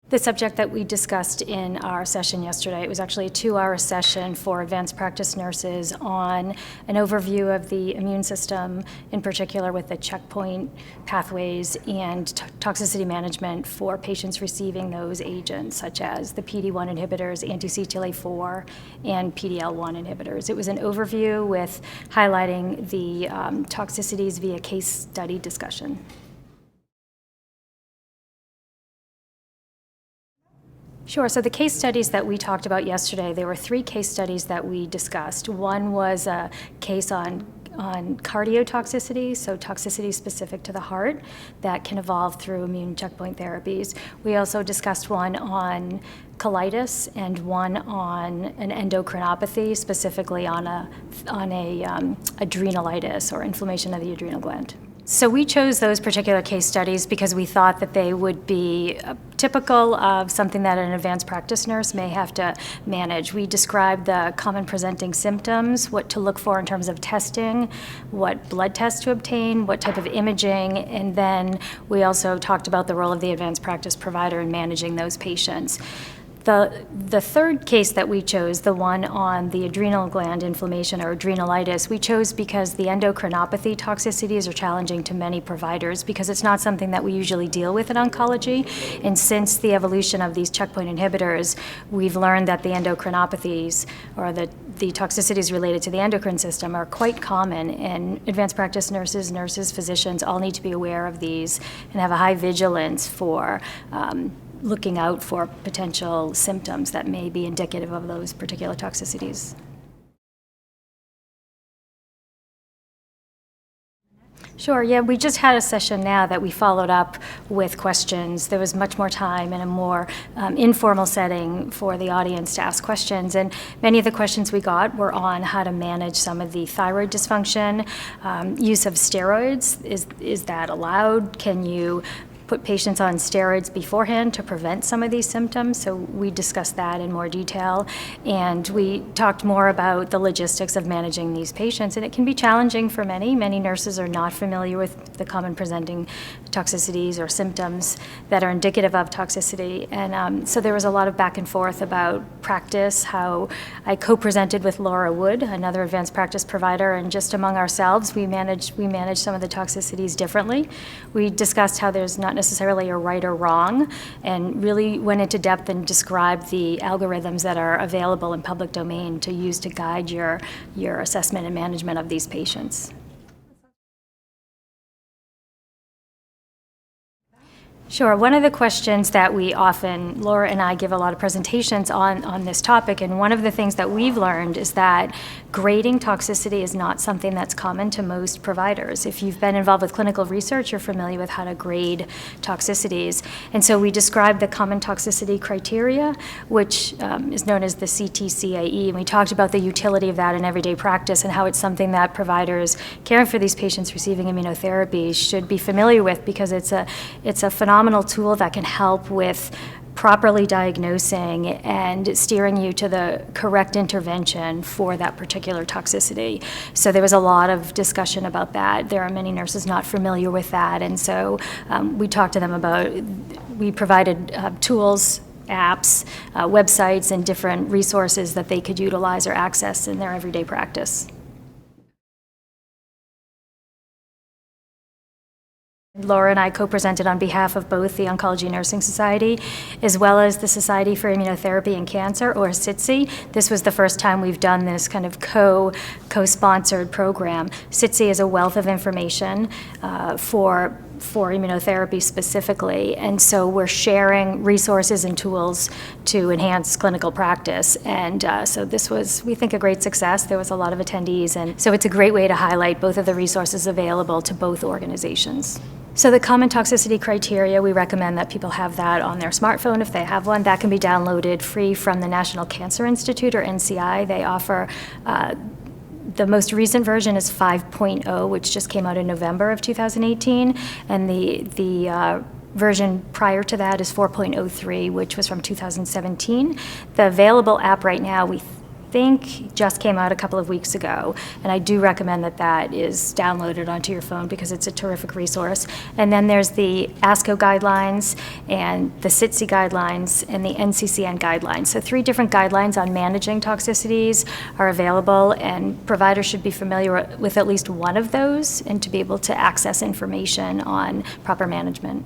The subject that we discussed in our session yesterday, it was actually a 2-hour session for advanced practice nurses on an overview of the immune system, in particular with the checkpoint pathways and toxicity management for patients receiving those agents, such as the PD-1 inhibitors, anti-CTLA-4, and PD-L1 inhibitors. It was an overview with highlighting the toxicities via case study discussion. Sure. So the case studies that we talked about yesterday, there were 3 case studies that we discussed. One was a case on cardiotoxicity, so toxicity specific to the heart that can evolve through immune checkpoint therapies. We also discussed one on colitis and one on an endocrinopathy, specifically on a adrenalitis or inflammation of the adrenal gland. So we chose those particular case studies because we thought that they would be typical of something that an advanced practice nurse may have to manage. We described the common presenting symptoms, what to look for in terms of testing, what blood tests to obtain, what type of imaging, and then we also talked about the role of the advanced practice provider in managing those patients. The third case that we chose, the one on the adrenal gland inflammation or adrenalitis, we chose because the endocrinopathy toxicities are challenging to many providers because it's not something that we usually deal with in oncology. And since the evolution of these checkpoint inhibitors, we've learned that the endocrinopathies or the toxicities related to the endocrine system are quite common, and advanced practice nurses, physicians all need to be aware of these and have a high vigilance for looking out for potential symptoms that may be indicative of those particular toxicities. Sure, yeah, we just had a session now that we followed up with questions. There was much more time in a more informal setting for the audience to ask questions, and many of the questions we got were on how to manage some of the thyroid dysfunction, use of steroids. Is that allowed? Can you put patients on steroids beforehand to prevent some of these symptoms? So we discussed that in more detail, and we talked more about the logistics of managing these patients, and it can be challenging for many. Many nurses are not familiar with the common presenting toxicities or symptoms that are indicative of toxicity, and so there was a lot of back and forth about practice, how I co-presented with Laura Wood, another advanced practice provider, and just among ourselves, we managed some of the toxicities differently. We discussed how there's not necessarily a right or wrong, and really went into depth and described the algorithms that are available in public domain to use to guide your assessment and management of these patients. Sure. One of the questions that we often, Laura and I give a lot of presentations on this topic, and one of the things that we've learned is that grading toxicity is not something that's common to most providers. If you've been involved with clinical research, you're familiar with how to grade toxicities. And so we described the common toxicity criteria, which is known as the CTCAE, and we talked about the utility of that in everyday practice and how it's something that providers caring for these patients receiving immunotherapy should be familiar with, because it's a phenomenal tool that can help with properly diagnosing and steering you to the correct intervention for that particular toxicity. So there was a lot of discussion about that. There are many nurses not familiar with that, and so we talked to them about, we provided tools, apps, websites, and different resources that they could utilize or access in their everyday practice. Laura and I co-presented on behalf of both the Oncology Nursing Society as well as the Society for Immunotherapy and Cancer, or SITC. This was the first time we've done this kind of co-sponsored program. SITC is a wealth of information for immunotherapy specifically, and so we're sharing resources and tools to enhance clinical practice, and so this was, we think, a great success. There was a lot of attendees, and so it's a great way to highlight both of the resources available to both organizations. So the common toxicity criteria, we recommend that people have that on their smartphone if they have one. That can be downloaded free from the National Cancer Institute, or NCI. They offer the most recent version is 5.0, which just came out in November of 2018, and the version prior to that is 4.03, which was from 2017. The available app right now, think just came out a couple of weeks ago, and I do recommend that that is downloaded onto your phone because it's a terrific resource. And then there's the ASCO guidelines and the SITC guidelines and the NCCN guidelines. So 3 different guidelines on managing toxicities are available, and providers should be familiar with at least one of those and to be able to access information on proper management.